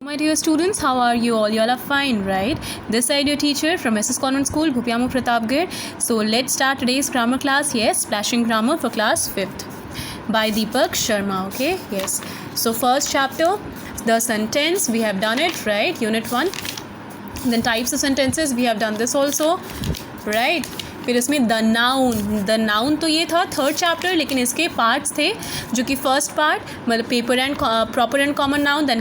My dear students, how are you all? You all are fine, right? This side your teacher from SS Convent School, Bhupiamu Pratapgarh. So let's start today's grammar class. Yes, splashing grammar for class 5th by Deepak Sharma. Okay, yes. So first chapter, the sentence, we have done it, right? Unit 1. Then types of sentences, we have done this also, right? फिर इसमें the noun तो ये था third chapter, लेकिन इसके parts थे जो कि फर्स्ट पार्ट मतलब paper and proper and common noun, then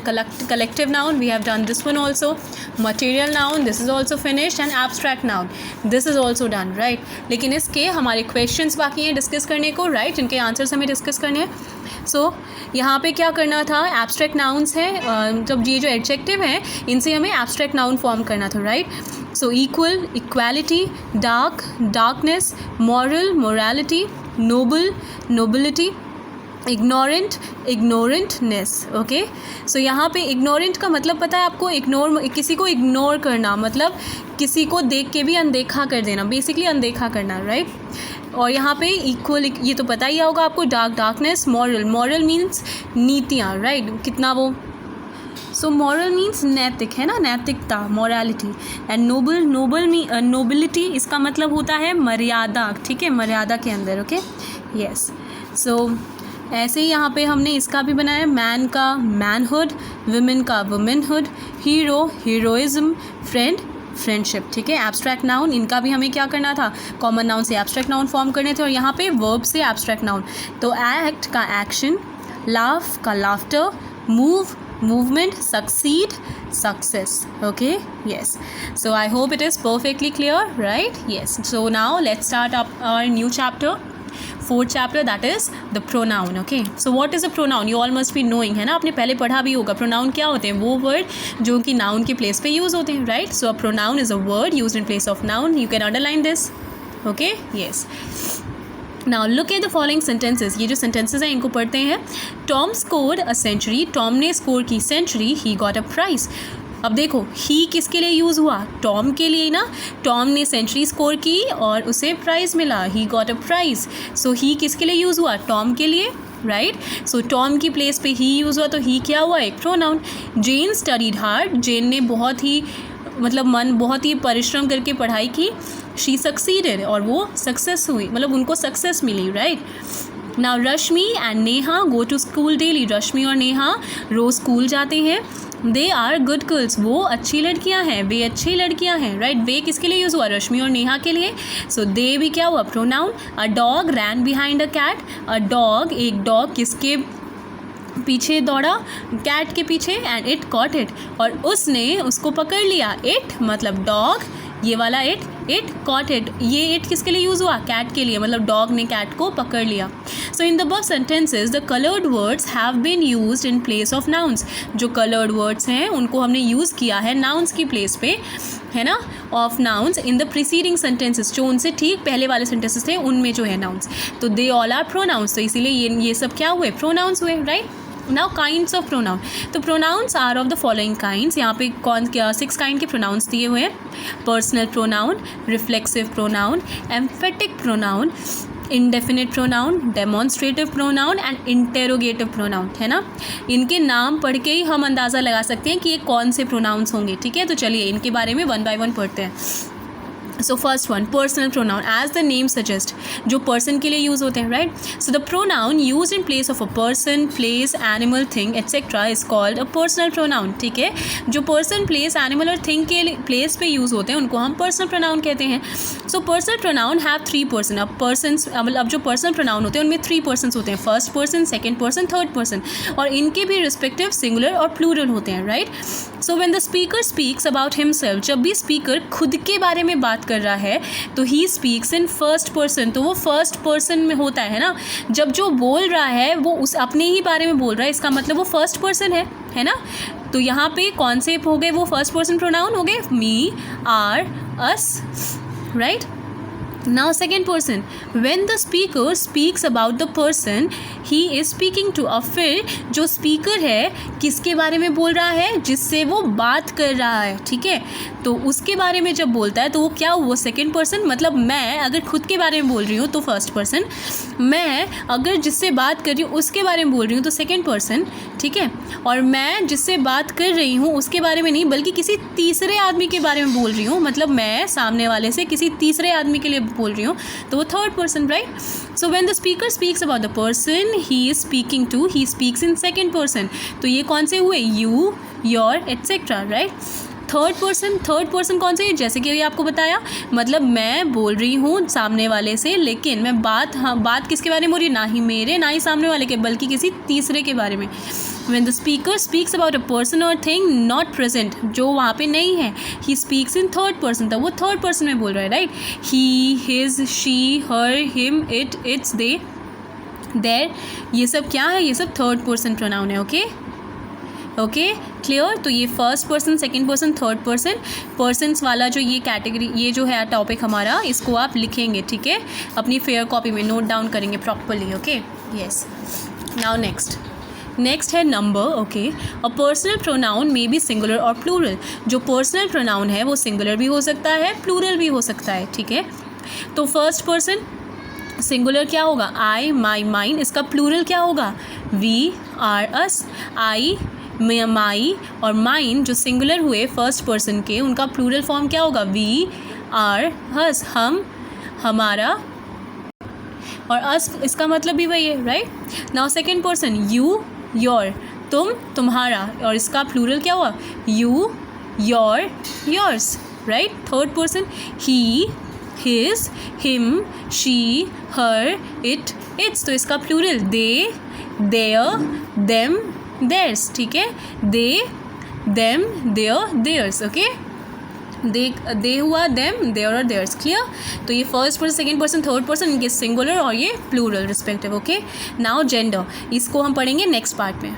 collective noun, we have done this one also. Material noun, this is also finished, and abstract noun, this is also done, right. लेकिन इसके हमारे questions बाकी हैं discuss करने को, right. इनके answers हमें discuss करने हैं. सो यहाँ पे क्या करना था, एब्स्ट्रैक्ट नाउन्स हैं, जब ये जो एडजेक्टिव हैं इनसे हमें एब्स्ट्रैक्ट नाउन फॉर्म करना था, right. So equal, equality, dark, darkness, moral, morality, noble, nobility, ignorant, ignorantness. Okay, so यहाँ पे इग्नोरेंट का मतलब पता है आपको, इग्नोर, किसी को इग्नोर करना मतलब किसी को देख के भी अनदेखा कर देना, बेसिकली अनदेखा करना, राइट. और यहाँ पे इक्वल, ये तो पता ही होगा आपको. Dark, darkness, moral, moral means नीतियाँ, राइट. कितना वो, सो मॉरल मीन्स नैतिक, है ना, नैतिकता, मॉरलिटी. एंड नोबल, नोबिलिटी, इसका मतलब होता है मर्यादा, ठीक है, मर्यादा के अंदर. Okay, yes. सो ऐसे ही यहाँ पे हमने इसका भी बनाया, मैन का मैनहुड, वुमेन का womanhood, hero, heroism, friend, friendship, ठीक है. एब्स्ट्रैक्ट नाउन, इनका भी हमें क्या करना था, कॉमन नाउन से एब्स्ट्रैक्ट नाउन फॉर्म करने थे, और यहाँ पे वर्ब से एब्स्ट्रैक्ट नाउन. तो एक्ट का एक्शन, लाफ का laughter, move, movement, succeed, success. Okay, yes. So I hope it is perfectly clear, right? Yes. So now let's start up our new chapter, fourth chapter, that is the pronoun. Okay, so what is a pronoun? You all must be knowing, है ना, आपने पहले पढ़ा भी होगा. pronoun क्या होते हैं, वो word जो कि noun के place पे use होते हैं, right? So a pronoun is a word used in place of noun. You can underline this. Okay, yes. Now look at the following sentences. ये जो sentences हैं इनको पढ़ते हैं. Tom scored a century. Tom ने score की century. He got a prize. अब देखो ही किसके लिए यूज़ हुआ, टॉम के लिए ना. टॉम ने सेंचुरी स्कोर की और उसे प्राइज़ मिला, ही गॉट अ प्राइज़. सो ही किसके लिए यूज़ हुआ, टॉम के लिए, राइट. सो टॉम की प्लेस पे ही यूज़ हुआ, तो ही क्या हुआ, एक प्रोनाउन. जेन स्टडीड हार्ड. जेन ने बहुत ही बहुत ही परिश्रम करके पढ़ाई की. शी सक्सीडेड, और वो सक्सेस हुई, मतलब उनको सक्सेस मिली, right. Now Rashmi and Neha go to school daily. Rashmi और नेहा रोज़ स्कूल जाते हैं. They are good girls. वो अच्छी लड़कियां हैं, वे अच्छी लड़कियां हैं, राइट. वे किसके लिए यूज़ हुआ, रश्मि और नेहा के लिए. सो दे भी क्या हुआ, pronoun. A dog ran behind a cat. A dog, एक डॉग किसके पीछे दौड़ा, कैट के पीछे, एंड इट कॉट इट, और उसने उसको पकड़ लिया. इट मतलब डॉग, ये वाला इट कॉट इट. ये इट किसके लिए यूज़ हुआ, कैट के लिए, मतलब डॉग ने कैट को पकड़ लिया. So in the above sentences the coloured words have been used in place of nouns. जो कलर्ड वर्ड्स हैं उनको हमने यूज़ किया है नाउन्स की प्लेस पे, है ना, of nouns in the preceding sentences. जो उनसे ठीक पहले वाले सेंटेंसेस थे उनमें जो है नाउन्स, तो दे ऑल आर प्रोनाउंस. तो इसीलिए ये सब क्या हुए, प्रोनाउंस हुए, right. Now kinds of pronoun. तो pronouns are of the following kinds. यहाँ पे कौन क्या 6 काइंड के प्रोनाउंस दिए हुए हैं. Personal pronoun, reflexive pronoun, emphatic pronoun, indefinite pronoun, demonstrative pronoun, and interrogative pronoun, है ना. इनके नाम पढ़ के ही हम अंदाज़ा लगा सकते हैं कि ये कौन से प्रोनाउंस होंगे, ठीक है. तो चलिए इनके बारे में 1 by 1 पढ़ते हैं. So first one, personal pronoun. As the name suggest, जो पर्सन के लिए यूज़ होते हैं, right. So the pronoun use in place of a person, place, animal, thing etcetera is called a personal pronoun, ठीक है. जो पर्सन, प्लेस, एनिमल और thing के प्लेस पे यूज़ होते हैं उनको हम पर्सनल प्रोनाउन कहते हैं. So personal pronoun have 3 person. अब पर्सन्स, अब जो पर्सनल प्रोनाउन होते हैं उनमें 3 पर्सन्स होते हैं, first person, second person, third person, और इनके भी रिस्पेक्टिव सिंगुलर और प्लूरल होते हैं, right. So when the speaker speaks about himself, जब भी स्पीकर खुद के बारे में बात कर रहा है तो ही स्पीक्स इन फर्स्ट पर्सन. तो वो फर्स्ट पर्सन में होता है ना. जब जो बोल रहा है वो उस अपने ही बारे में बोल रहा है, इसका मतलब वो फर्स्ट पर्सन है ना. तो यहाँ पे कौन से हो गए वो फर्स्ट पर्सन प्रोनाउन हो गए, me, our, us, right. Now second person, when the speaker speaks about the person he is speaking to, अब फिर जो स्पीकर है किसके बारे में बोल रहा है, जिससे वो बात कर रहा है, ठीक है। तो उसके बारे में जब बोलता है तो वो क्या हुआ, सेकंड पर्सन। मतलब मैं अगर खुद के बारे में बोल रही हूँ तो फर्स्ट पर्सन, मैं अगर जिससे बात कर रही हूँ उसके बारे में बोल रही हूँ तो सेकंड पर्सन, ठीक है। और मैं जिससे बात कर रही हूँ उसके बारे में नहीं बल्कि किसी तीसरे आदमी के बारे में बोल रही हूँ, मतलब मैं सामने वाले से किसी तीसरे आदमी के लिए बोल रही हूँ, तो वो third person, right. So when the speaker speaks about the person he is speaking to, he speaks in second person. तो ये कौन से हुए, you, your, etcetera, right. Third person कौन से है, जैसे कि अभी आपको बताया, मतलब मैं बोल रही हूँ सामने वाले से, लेकिन मैं बात किसके बारे में हो रही है, ना ही मेरे ना ही सामने वाले के, बल्कि किसी तीसरे के बारे में। When the speaker speaks about a person or thing not present, जो वहाँ पे नहीं है, he speaks in third person, तो वो थर्ड पर्सन में बोल रहा है, right. he, his, she, her, him, it, its, they, their, ये सब क्या है, ये सब थर्ड पर्सन प्रोनाउन है, ओके ओके, क्लियर। तो ये first person, second person, third person, persons वाला जो ये कैटेगरी, ये जो है टॉपिक हमारा, इसको आप लिखेंगे, ठीक है, अपनी फेयर कॉपी में नोट डाउन करेंगे properly, okay, yes. Now next है number, okay. A personal pronoun may be singular और प्लूरल। जो पर्सनल प्रोनाउन है वो सिंगुलर भी हो सकता है, प्लूरल भी हो सकता है, ठीक है। तो फर्स्ट पर्सन सिंगुलर क्या होगा, आई, माई, माइन। इसका प्लूरल क्या होगा, वी, आर, अस। आई, माई और माइन जो सिंगुलर हुए फर्स्ट पर्सन के, उनका प्लूरल फॉर्म क्या होगा, वी, आर, हस, हम, हमारा, और अस इसका मतलब भी वही है, right. Now second person, you, your, तुम, तुम्हारा, और इसका प्लूरल क्या हुआ, you, your, yours, right. Third person, he, his, him, she, her, it, its. तो इसका plural they, their, them, theirs, ठीक है। They, them, their, theirs, okay. They हुआ, देम, देयर और देयर्स, क्लियर। तो ये first person, second person, third person, इनके singular और ये plural respective, okay. Now gender, इसको हम पढ़ेंगे नेक्स्ट पार्ट में।